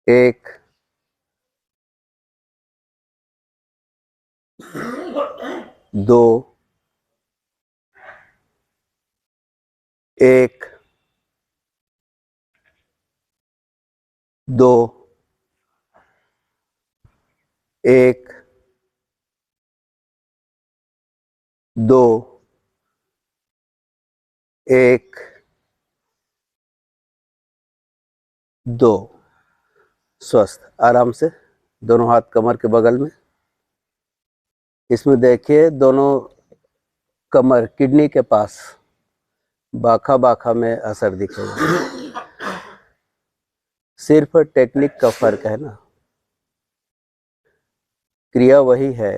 एक, दो, एक, दो, एक, दो, एक, दो। स्वस्थ। आराम से दोनों हाथ कमर के बगल में। इसमें देखिए दोनों कमर किडनी के पास बाखा बाखा में असर दिखेगा। सिर्फ टेक्निक का फर्क है ना। क्रिया वही है।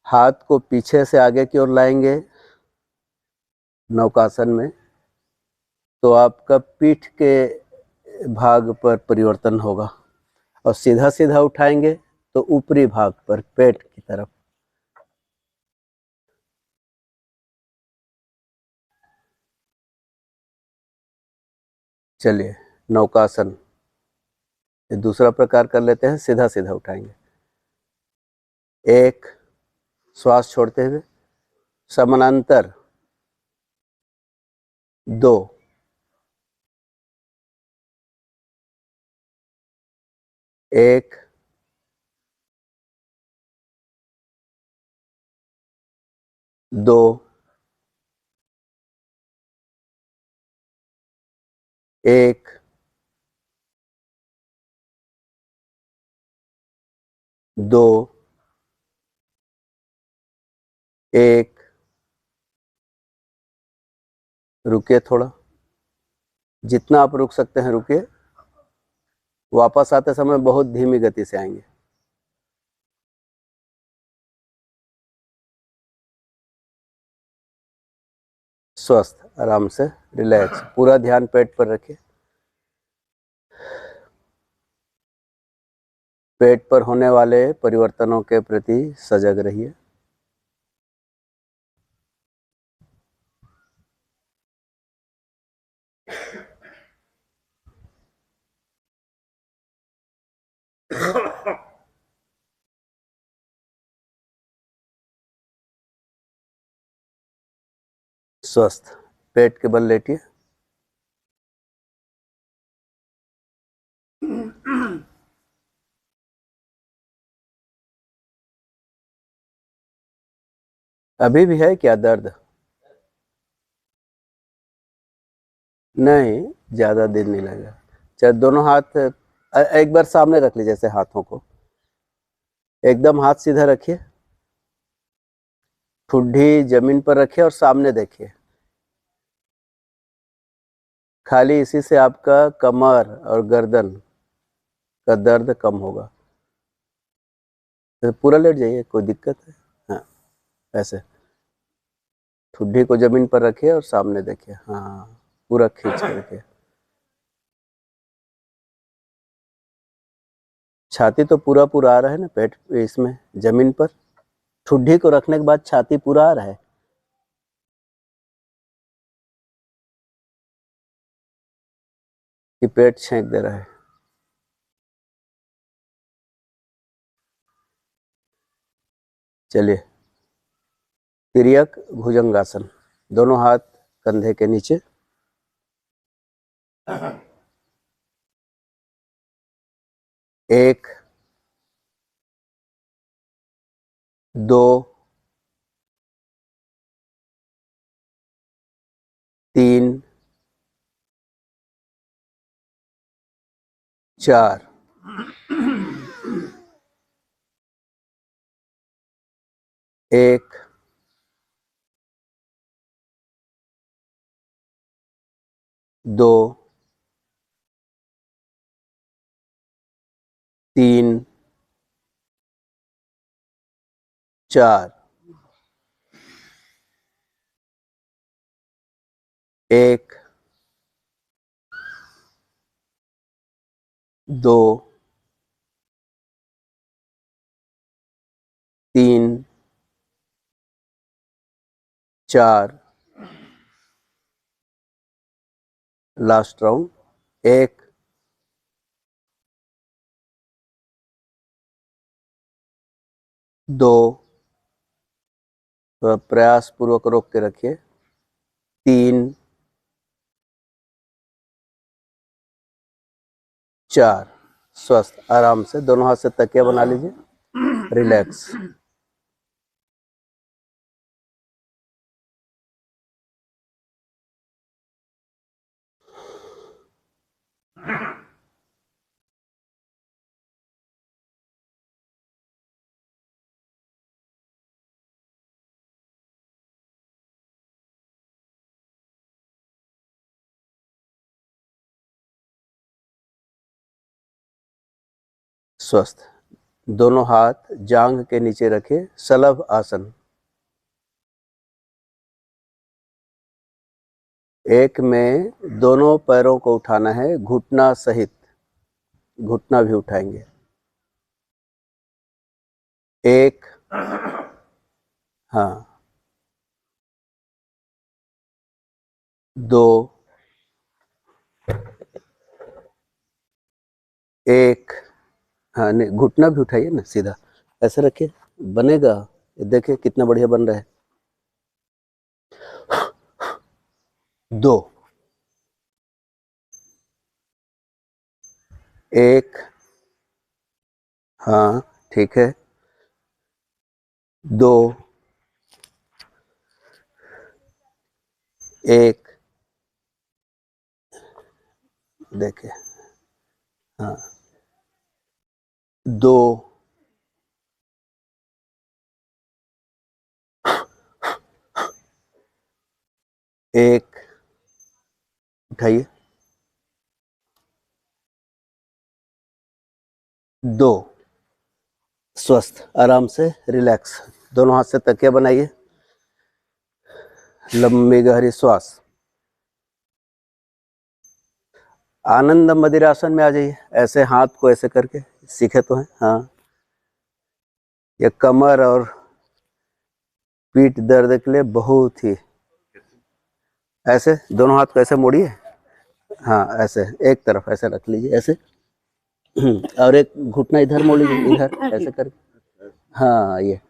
हाथ को पीछे से आगे की ओर लाएंगे नौकासन में, तो आपका पीठ के भाग पर परिवर्तन होगा, और सीधा सीधा उठाएंगे तो ऊपरी भाग पर, पेट की तरफ। चलिए नौकासन, ये दूसरा प्रकार कर लेते हैं। सीधा सीधा उठाएंगे। एक, श्वास छोड़ते हुए समानांतर। दो, एक, दो, एक, दो, एक। रुकिए थोड़ा, जितना आप रुक सकते हैं रुकिए। वापस आते समय बहुत धीमी गति से आएंगे। स्वस्थ, आराम से, रिलैक्स। पूरा ध्यान पेट पर रखिए। पेट पर होने वाले परिवर्तनों के प्रति सजग रहिए। स्वस्थ। पेट के बल लेटिए। अभी भी है क्या दर्द? नहीं, ज्यादा देर नहीं लगेगा। चल दोनों हाथ एक बार सामने रख लीजिए, जैसे हाथों को एकदम हाथ सीधा रखिए। ठुड्डी जमीन पर रखिए और सामने देखिए। खाली इसी से आपका कमर और गर्दन का दर्द कम होगा। तो पूरा लेट जाइए, कोई दिक्कत है? हाँ, ऐसे ठुड्डी को जमीन पर रखिए और सामने देखिए। हाँ, पूरा खींच के रखिए। छाती तो पूरा पूरा आ रहा है ना पेट इसमें, जमीन पर। ठुड्डी को रखने के बाद छाती पूरा आ रहा है। कि पेट छेंक दे रहा है? चलिए, तिर्यक भुजंगासन। दोनों हाथ कंधे के नीचे। एक, दो, तीन, चार। एक, दो, तीन, चार। एक, दो, तीन, चार। Last round. एक, 2, थोड़ा प्रयास पूर्वक रोक के रखिए। 3, 4, स्वस्थ। आराम से दोनों हाथ से तकिया बना लीजिए, रिलैक्स। स्वस्थ। दोनों हाथ जांघ के नीचे रखे, सलभ आसन। एक में दोनों पैरों को उठाना है, घुटना सहित। घुटना भी उठाएंगे। 1, हाँ, 2, 1, हाँ, नहीं, घुटना भी उठाइए ना, सीधा ऐसे रखिए, बनेगा। देखिए कितना बढ़िया बन रहा है। 2, 1, हाँ, ठीक है। 2, 1, देखिए, हाँ, 2, 1, उठाइए। 2, स्वस्थ। आराम से रिलैक्स। दोनों हाथ से तकिया बनाइए, लंबी गहरी श्वास। आनंद मदिरासन में आ जाइए। ऐसे हाथ को ऐसे करके सीखे तो हैं, हाँ। ये कमर और पीठ दर्द के लिए बहुत ही। ऐसे दोनों हाथ को ऐसे मोड़िए, हाँ, ऐसे एक तरफ ऐसे रख लीजिए, ऐसे। और एक घुटना इधर मोड़ लीजिए, इधर ऐसे करके, हाँ, ये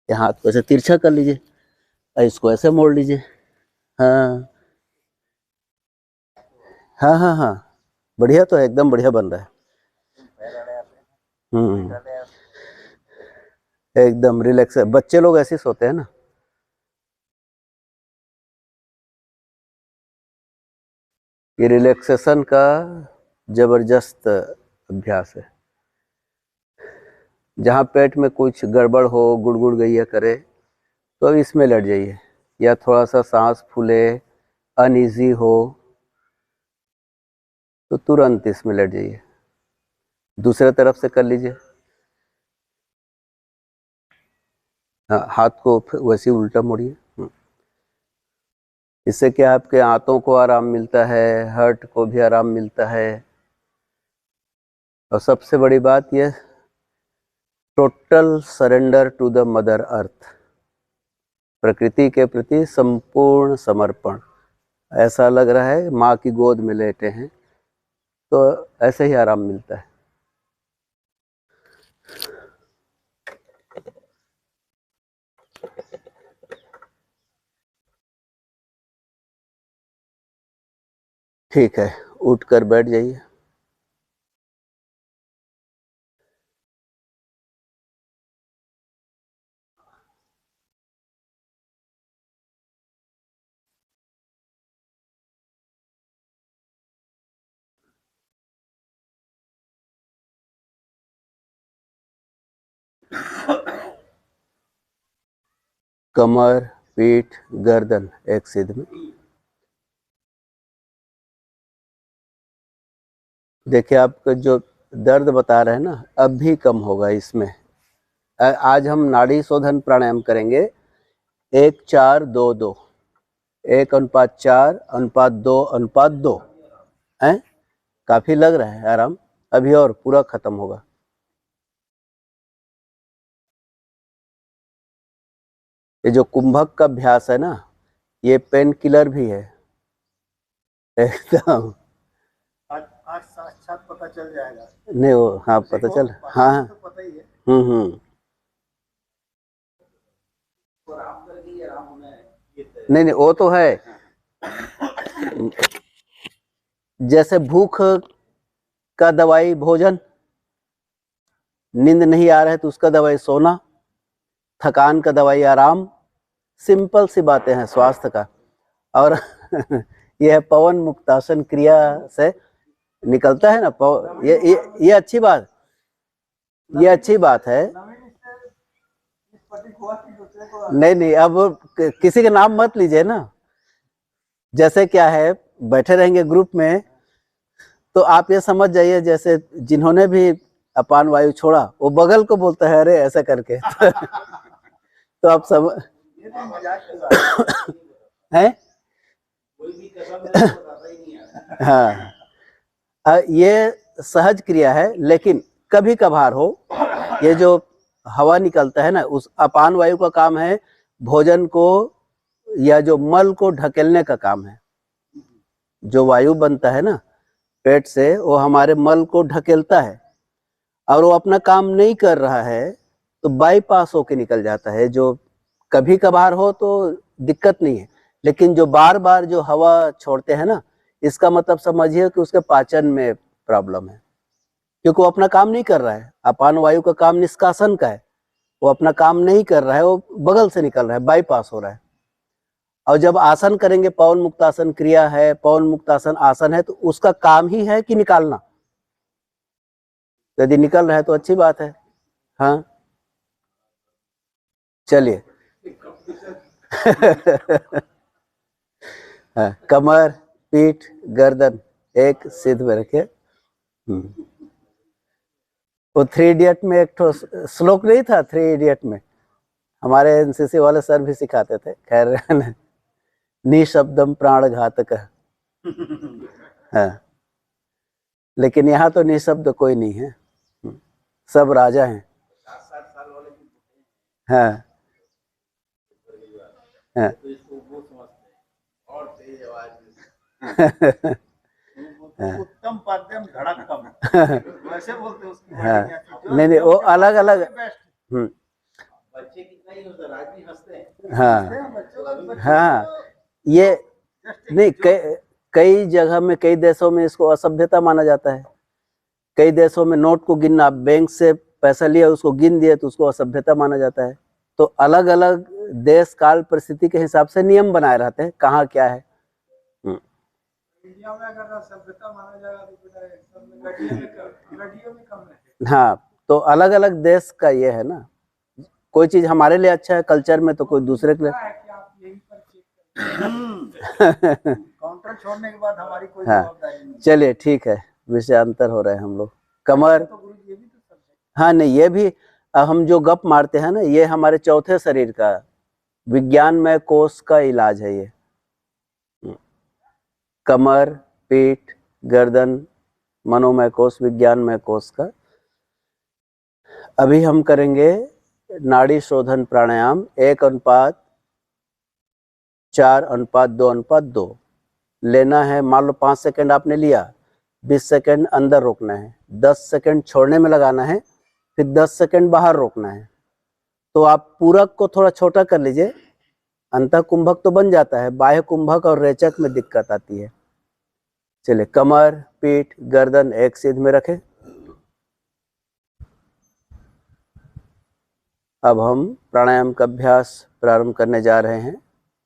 हाथ को ऐसे तिरछा कर लीजिए, इसको ऐसे मोड़ लीजिए, हाँ, हाँ, हाँ, हाँ, बढ़िया, तो एकदम बढ़िया बन रहा है। एकदम रिलैक्स है। बच्चे लोग ऐसे सोते हैं ना। ये रिलैक्सेशन का जबरदस्त अभ्यास है। जहाँ पेट में कुछ गड़बड़ हो, गुड़गुड़ गैया करे, तो इसमें लट जाइए। या थोड़ा सा सांस फूले, अनईजी हो, तो तुरंत इसमें लट जाइए। दूसरे तरफ से कर लीजिए, हाँ, हाथ को वैसे उल्टा मोड़िए। इससे क्या, आपके आंतों को आराम मिलता है, हार्ट को भी आराम मिलता है, और सबसे बड़ी बात यह, total surrender to the mother earth. प्रकृति के प्रति संपूर्ण समर्पण। ऐसा लग रहा है माँ की गोद में लेटे हैं, तो ऐसे ही आराम मिलता है। ठीक है, उठकर बैठ जाइए। कमर, पीठ, गर्दन एक सीध में। देखिए, आपका जो दर्द बता रहे हैं ना, अब भी कम होगा इसमें। आज हम नाड़ी शोधन प्राणायाम करेंगे। 1-4-2-2, 1:4:2:2 है। काफी लग रहा है आराम, अभी और पूरा खत्म होगा। ये जो कुंभक का अभ्यास है ना, ये पेन किलर भी है एकदम। आज साक्षात पता चल जाएगा। नहीं, वो, हाँ, पता चल, हाँ, हाँ, तो पता ही है। नहीं नहीं, वो तो है। जैसे भूख का दवाई भोजन, नींद नहीं आ रहा है तो उसका दवाई सोना, थकान का दवाई आराम। सिंपल सी बातें हैं स्वास्थ्य का। और यह है पवन मुक्तासन क्रिया से निकलता है ना ये अच्छी बात, ये अच्छी बात है। नहीं नहीं, अब किसी का नाम मत लीजिए ना। जैसे क्या है, बैठे रहेंगे ग्रुप में तो आप ये समझ जाइए जैसे जिन्होंने भी अपान वायु छोड़ा वो बगल को बोलता है अरे ऐसा करके। तो आप सब हैं। हाँ, ये सहज क्रिया है, लेकिन कभी कभार हो, ये जो हवा निकलता है ना, उस अपान वायु का काम है भोजन को या जो मल को ढकेलने का काम है। जो वायु बनता है ना पेट से, वो हमारे मल को ढकेलता है, और वो अपना काम नहीं कर रहा है तो बाईपास होके निकल जाता है। जो कभी कभार हो तो दिक्कत नहीं है, लेकिन जो बार बार जो हवा छोड़ते हैं ना, इसका मतलब समझिए कि उसके पाचन में प्रॉब्लम है, क्योंकि वो अपना काम नहीं कर रहा है। अपान वायु का काम निष्कासन का है, वो अपना काम नहीं कर रहा है, वो बगल से निकल रहा है, बाईपास हो रहा है। और जब आसन करेंगे, पवन मुक्तासन क्रिया है, पवन मुक्तासन आसन है, तो उसका काम ही है कि निकालना। यदि निकल रहा है तो अच्छी बात है। हाँ चलिए। हाँ, कमर, पीठ, गर्दन एक सिद्ध में रखे। वो 3 इडियट में एक तो श्लोक नहीं था? 3 इडियट में हमारे एनसीसी वाले सर भी सिखाते थे। खैर, निशब्दम प्राण घातक। हाँ, लेकिन यहाँ तो निशब्द कोई नहीं है, सब राजा हैं। हाँ हाँ। उत्तम पाद्यम धड़कम, वैसे बोलते हैं उसकी। हाँ, नहीं नहीं, वो अलग अलग। बच्चे कितना ही होता है, आदमी हंसते हैं। हाँ हाँ, ये नहीं, कई जगह में, कई देशों में इसको असभ्यता माना जाता है। कई देशों में नोट को गिनना, बैंक से पैसा लिया उसको गिन दिया तो उसको असभ्यता माना जाता है। तो अलग अलग देश काल परिस्थिति के हिसाब से नियम बनाए रहते हैं, कहाँ क्या है। इंडिया में अगर असभ्यता माना जाएगा तो गड्डियों में कम है। हाँ, तो अलग अलग देश का ये है ना, कोई चीज हमारे लिए अच्छा है कल्चर में तो कोई दूसरे के लिए। काउंटर छोड़ने के बाद हमारी कोई जवाबदारी नहीं। चलिए ठीक है, विषयांतर हो रहे हैं हम लोग। कमर, हाँ नहीं, ये भी हम जो गप मारते हैं ना, ये हमारे चौथे शरीर का विज्ञानमय कोष का इलाज है। ये कमर, पीठ, गर्दन, मनोमय कोष, विज्ञानमय कोष का। अभी हम करेंगे नाड़ी शोधन प्राणायाम 1:4:2:2 लेना है। मान लो 5 सेकंड आपने लिया, 20 सेकंड अंदर रोकना है, 10 सेकंड छोड़ने में लगाना है, फिर 10 सेकंड बाहर रोकना है। तो आप पूरक को थोड़ा छोटा कर लीजिए, अंतः कुंभक तो बन जाता है, बाह्य कुंभक और रेचक में दिक्कत आती है। चलिए, कमर, पीठ, गर्दन एक सीध में रखें। अब हम प्राणायाम का अभ्यास प्रारंभ करने जा रहे हैं।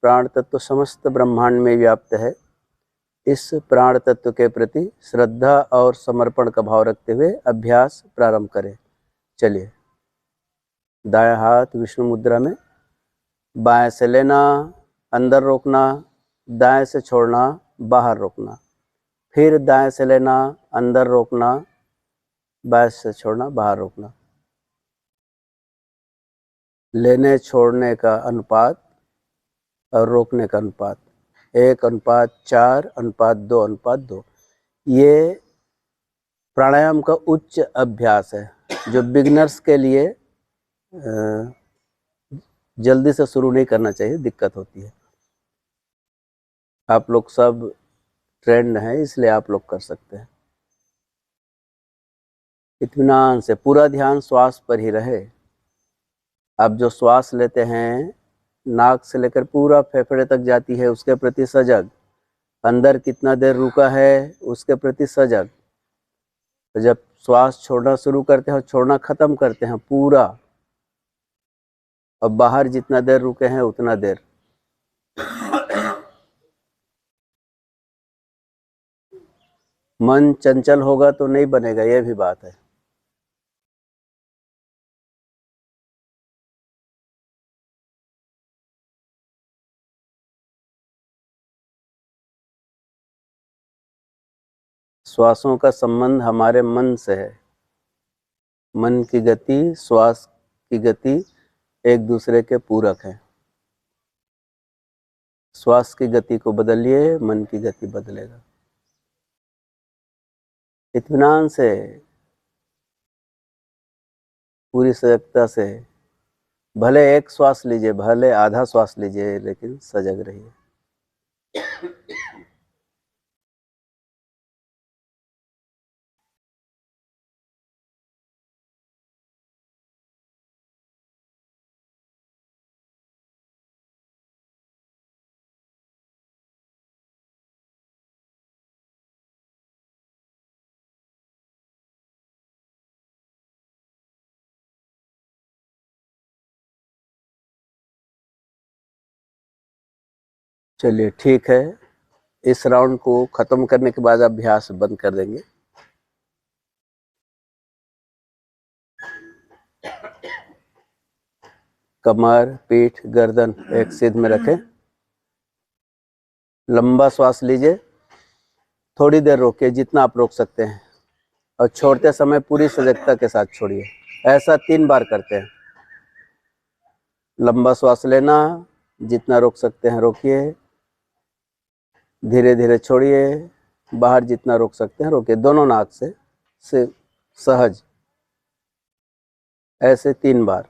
प्राण तत्व समस्त ब्रह्मांड में व्याप्त है। इस प्राण तत्व के प्रति श्रद्धा और समर्पण का भाव रखते हुए अभ्यास प्रारंभ करें। चलिए, दायां हाथ विष्णु मुद्रा में, बाएं से लेना, अंदर रोकना, दाएं से छोड़ना, बाहर रोकना, फिर दाएं से लेना, अंदर रोकना, बाएं से छोड़ना, बाहर रोकना। लेने छोड़ने का अनुपात और रोकने का अनुपात 1:4:2:2। ये प्राणायाम का उच्च अभ्यास है जो बिगिनर्स के लिए जल्दी से शुरू नहीं करना चाहिए, दिक्कत होती है। आप लोग सब ट्रेंड हैं, इसलिए आप लोग कर सकते हैं। इत्मीनान से पूरा ध्यान श्वास पर ही रहे। आप जो श्वास लेते हैं नाक से लेकर पूरा फेफड़े तक जाती है उसके प्रति सजग, अंदर कितना देर रुका है उसके प्रति सजग। तो जब श्वास छोड़ना शुरू करते हैं और छोड़ना खत्म करते हैं पूरा, और बाहर जितना देर रुके हैं उतना देर। मन चंचल होगा तो नहीं बनेगा, यह भी बात है। श्वासों का संबंध हमारे मन से है। मन की गति, श्वास की गति एक दूसरे के पूरक हैं। श्वास की गति को बदलिए, मन की गति बदलेगा। इत्मीनान से, पूरी सजगता से, भले एक श्वास लीजिए, भले आधा श्वास लीजिए, लेकिन सजग रहिए। चलिए ठीक है, इस राउंड को खत्म करने के बाद अभ्यास बंद कर देंगे। कमर, पीठ, गर्दन एक सीध में रखें। लंबा श्वास लीजिए, थोड़ी देर रोकिए जितना आप रोक सकते हैं, और छोड़ते समय पूरी सजगता के साथ छोड़िए। ऐसा 3 बार करते हैं। लंबा श्वास लेना, जितना रोक सकते हैं रोकिए, धीरे धीरे छोड़िए, बाहर जितना रोक सकते हैं रोकिए, दोनों नाक से सहज। ऐसे 3 बार।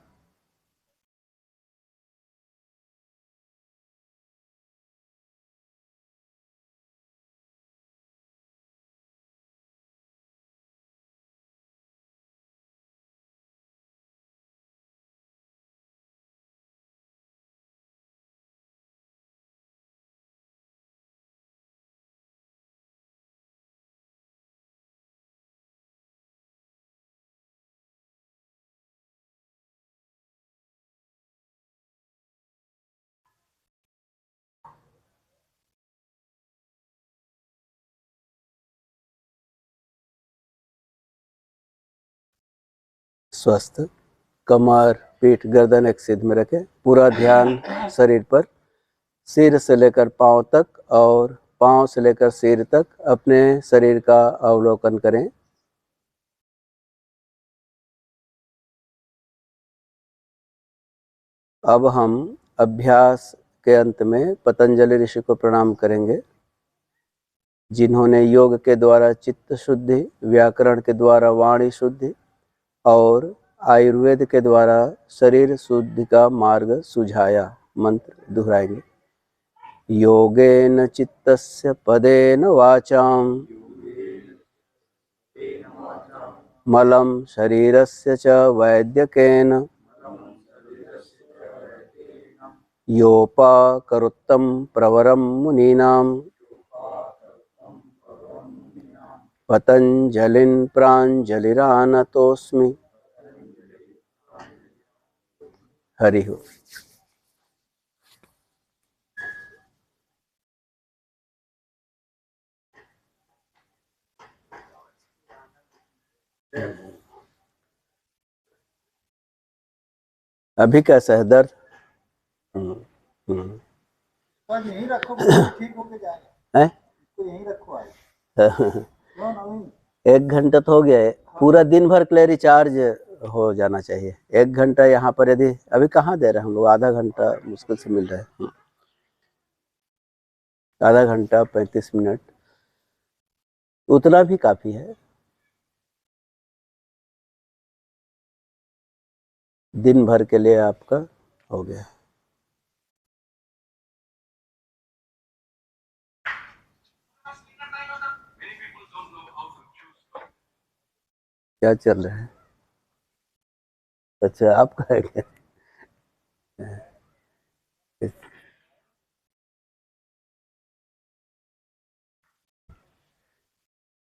स्वस्थ कमर, पीठ, गर्दन एक सीध में रखें। पूरा ध्यान शरीर पर, सिर से लेकर पांव तक और पांव से लेकर सिर तक अपने शरीर का अवलोकन करें। अब हम अभ्यास के अंत में पतंजलि ऋषि को प्रणाम करेंगे, जिन्होंने योग के द्वारा चित्त शुद्धि, व्याकरण के द्वारा वाणी शुद्धि और आयुर्वेद के द्वारा शरीर शुद्धि का मार्ग सुझाया। मंत्र दोहराएंगे। योगेन चित्तस्य पदेन वाचां मलं शरीरस्य च वैद्यकेन योपाकरोत्तं प्रवरं मुनीनां पतंजलिं प्राञ्जलिरानतोऽस्मि। हरि ओम। अभी कैसा है दर्द? पर यहीं रखो, ठीक होके जाएगा। है? तो यहीं रखो आज। 1 घंटा तो हो गया है, पूरा दिन भर के लिए रिचार्ज हो जाना चाहिए। 1 घंटा यहाँ पर यदि अभी कहाँ दे रहे हैं हम लोग, आधा घंटा मुश्किल से मिल रहा है। आधा घंटा 35 मिनट उतना भी काफी है। दिन भर के लिए आपका हो गया। क्या चल रहा है? अच्छा, आपका है क्या?